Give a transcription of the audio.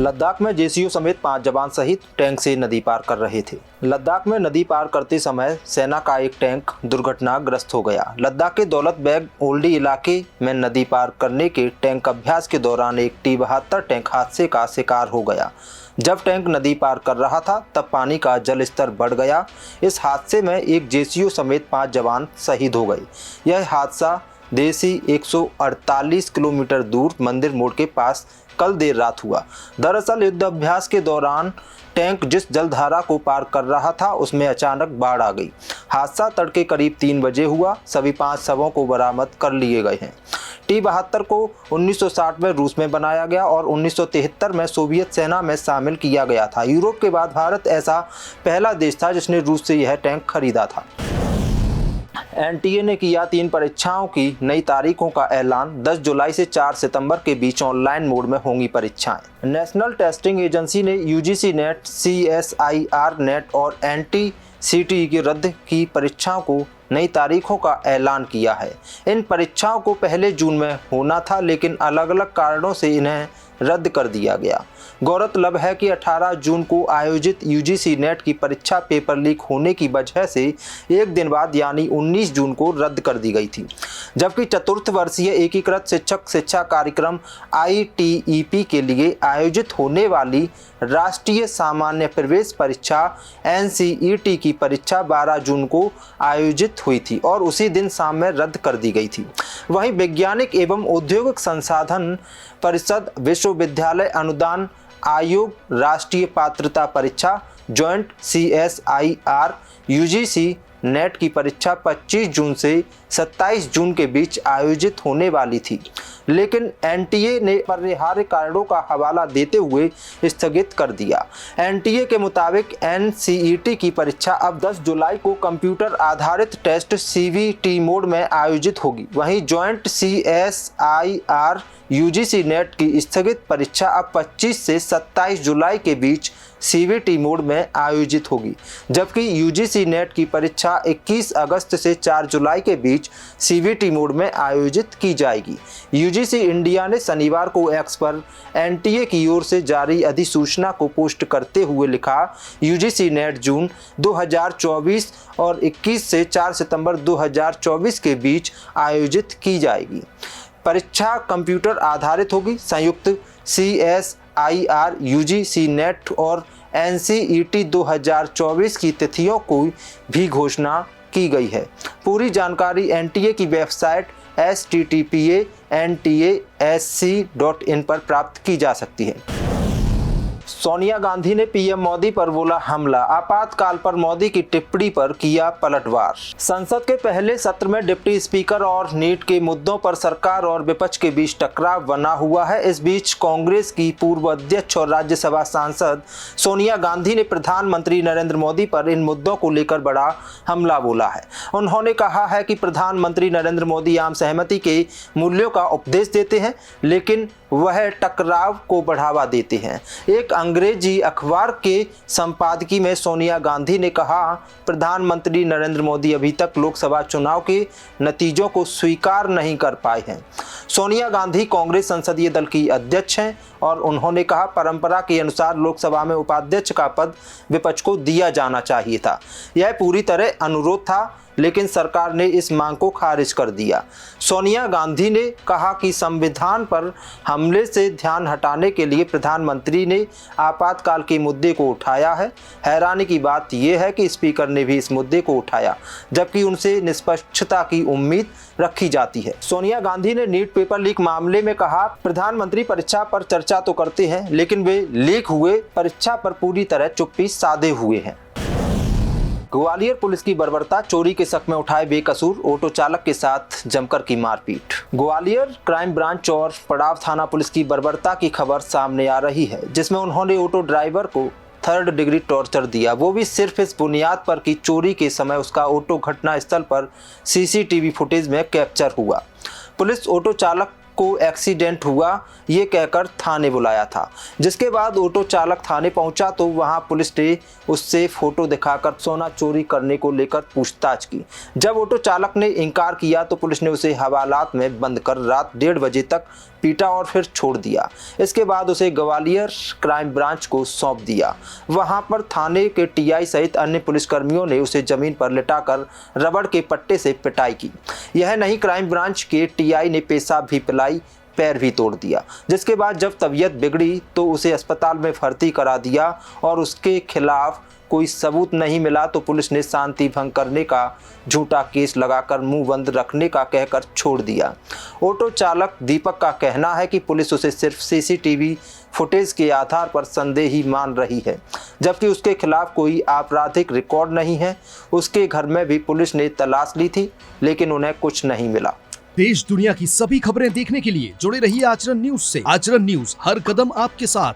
लद्दाख में जेसीयू समेत 5 जवान सहित टैंक से नदी पार कर रहे थे। लद्दाख में नदी पार करते समय सेना का एक टैंक दुर्घटनाग्रस्त हो गया। लद्दाख के दौलत बेग ओल्डी इलाके में नदी पार करने के टैंक अभ्यास के दौरान एक T-72 टैंक हादसे का शिकार हो गया। जब टैंक नदी पार कर रहा था तब पानी का जल स्तर बढ़ गया। इस हादसे में एक जेसीयू समेत 5 जवान शहीद हो गए। यह हादसा देसी 148 किलोमीटर दूर मंदिर मोड़ के पास कल देर रात हुआ। दरअसल युद्ध अभ्यास के दौरान टैंक जिस जलधारा को पार कर रहा था उसमें अचानक बाढ़ आ गई। हादसा तड़के करीब 3 बजे हुआ। सभी 5 शवों को बरामद कर लिए गए हैं। T-72 को 1960 में रूस में बनाया गया और 1973 में सोवियत सेना में शामिल किया गया था। यूरोप के बाद भारत ऐसा पहला देश था जिसने रूस से यह टैंक खरीदा था। एनटीए ने किया 3 परीक्षाओं की नई तारीखों का ऐलान। 10 जुलाई से 4 सितंबर के बीच ऑनलाइन मोड में होंगी परीक्षाएं। नेशनल टेस्टिंग एजेंसी ने यूजीसी नेट, CSIR नेट और NTCT की रद्द की परीक्षाओं को नई तारीखों का ऐलान किया है। इन परीक्षाओं को पहले जून में होना था, लेकिन अलग अलग कारणों से इन्हें रद्द कर दिया गया। गौरतलब है कि 18 जून को आयोजित यूजीसी नेट की परीक्षा पेपर लीक होने की वजह से एक दिन बाद यानी 19 जून को रद्द कर दी गई थी। जबकि चतुर्थ वर्षीय एकीकृत शिक्षक शिक्षा कार्यक्रम ITEP के लिए आयोजित होने वाली राष्ट्रीय सामान्य प्रवेश परीक्षा NCET की परीक्षा 12 जून को आयोजित हुई थी और उसी दिन शाम में रद्द कर दी गई थी। वहीं वैज्ञानिक एवं औद्योगिक संसाधन परिषद, विश्वविद्यालय अनुदान आयोग, राष्ट्रीय पात्रता परीक्षा जॉइंट CSIR यूजीसी नेट की परीक्षा 25 जून से 27 जून के बीच आयोजित होने वाली थी, लेकिन एनटीए ने अपरिहार्य कारणों का हवाला देते हुए स्थगित कर दिया। एनटीए के मुताबिक NCET की परीक्षा अब 10 जुलाई को कंप्यूटर आधारित टेस्ट CVT मोड में आयोजित होगी। वहीं जॉइंट CSIR यूजीसी नेट की स्थगित परीक्षा अब 25 से 27 जुलाई के बीच CVT मोड में आयोजित होगी, जबकि यूजीसी नेट की परीक्षा 21 अगस्त से 4 जुलाई के बीच CVT मोड में आयोजित की जाएगी। यूजीसी इंडिया ने शनिवार को X पर एनटीए की ओर से जारी अधिसूचना को पोस्ट करते हुए लिखा, यूजीसी नेट जून 2024 और 21 से 4 सितंबर 2024 के बीच आयोजित की जाएगी। परीक्षा कंप्यूटर आधारित होगी। संयुक्त CSIR यूजीसी नेट और NCET 2024 की तिथियों को भी घोषणा की गई है। पूरी जानकारी एनटीए की वेबसाइट https://ntasc.in पर प्राप्त की जा सकती है। सोनिया गांधी ने पीएम मोदी पर बोला हमला। आपातकाल पर मोदी की टिप्पणी पर किया पलटवार। संसद के पहले सत्र में डिप्टी स्पीकर और नीट के मुद्दों पर सरकार और विपक्ष के बीच टकराव बना हुआ है। इस बीच कांग्रेस की पूर्व अध्यक्ष और राज्यसभा सांसद सोनिया गांधी ने प्रधानमंत्री नरेंद्र मोदी पर इन मुद्दों को लेकर बड़ा हमला बोला है। उन्होंने कहा है कि प्रधानमंत्री नरेंद्र मोदी आम सहमति के मूल्यों का उपदेश देते हैं, लेकिन वह टकराव को बढ़ावा देते हैं। एक अंग्रेजी अखबार के संपादकीय में सोनिया गांधी ने कहा, प्रधानमंत्री नरेंद्र मोदी अभी तक लोकसभा चुनाव के नतीजों को स्वीकार नहीं कर पाए हैं। सोनिया गांधी कांग्रेस संसदीय दल की अध्यक्ष हैं और उन्होंने कहा, परंपरा के अनुसार लोकसभा में उपाध्यक्ष का पद विपक्ष को दिया जाना चाहिए था। यह पूरी तरह अनुरोध था, लेकिन सरकार ने इस मांग को खारिज कर दिया। सोनिया गांधी ने कहा कि संविधान पर हमले से ध्यान हटाने के लिए प्रधानमंत्री ने आपातकाल के मुद्दे को उठाया है। हैरानी की बात यह है कि स्पीकर ने भी इस मुद्दे को उठाया, जबकि उनसे निष्पक्षता की उम्मीद रखी जाती है। सोनिया गांधी ने नीट पेपर लीक मामले में कहा, प्रधानमंत्री परीक्षा पर चर्चा तो करते हैं, लेकिन वे लीक हुए परीक्षा पर पूरी तरह चुप्पी साधे हुए हैं। ग्वालियर पुलिस की बर्बरता, चोरी के शक में उठाए बेकसूर ऑटो चालक के साथ जमकर की मारपीट। ग्वालियर क्राइम ब्रांच और पड़ाव थाना पुलिस की बर्बरता की खबर सामने आ रही है, जिसमें उन्होंने ऑटो ड्राइवर को 3rd डिग्री टॉर्चर दिया, वो भी सिर्फ इस बुनियाद पर कि चोरी के समय उसका ऑटो घटना स्थल पर CCTV फुटेज में कैप्चर हुआ। पुलिस ऑटो चालक को एक्सीडेंट हुआ ये कहकर थाने बुलाया था। जिसके बाद ऑटो चालक थाने पहुंचा तो वहां पुलिस ने उससे फोटो दिखाकर सोना चोरी करने को लेकर पूछताछ की। जब ऑटो चालक ने इनकार किया तो पुलिस ने उसे हवालात में बंद कर रात 1:30 बजे तक पीटा और फिर छोड़ दिया। इसके बाद उसे ग्वालियर क्राइम ब्रांच को सौंप दिया। वहां पर थाने के टीआई सहित अन्य पुलिसकर्मियों ने उसे जमीन पर लिटाकर रबड़ के पट्टे से पिटाई की। यह नहीं, क्राइम ब्रांच के टीआई ने पेशाब भी पिलाई, पैर भी तोड़ दिया। जिसके बाद जब तबीयत बिगड़ी तो उसे अस्पताल में भर्ती करा दिया और उसके खिलाफ कोई सबूत नहीं मिला तो पुलिस ने शांति भंग करने का झूठा केस लगाकर मुंह बंद रखने का कहकर छोड़ दिया। ऑटो चालक दीपक का कहना है कि पुलिस उसे सिर्फ सीसीटीवी फुटेज के आधार पर संदेही मान रही है, जबकि उसके खिलाफ कोई आपराधिक रिकॉर्ड नहीं है। उसके घर में भी पुलिस ने तलाश ली थी लेकिन उन्हें कुछ नहीं मिला। देश दुनिया की सभी खबरें देखने के लिए जुड़े रहिए आचरण न्यूज से। आचरण न्यूज, हर कदम आपके साथ।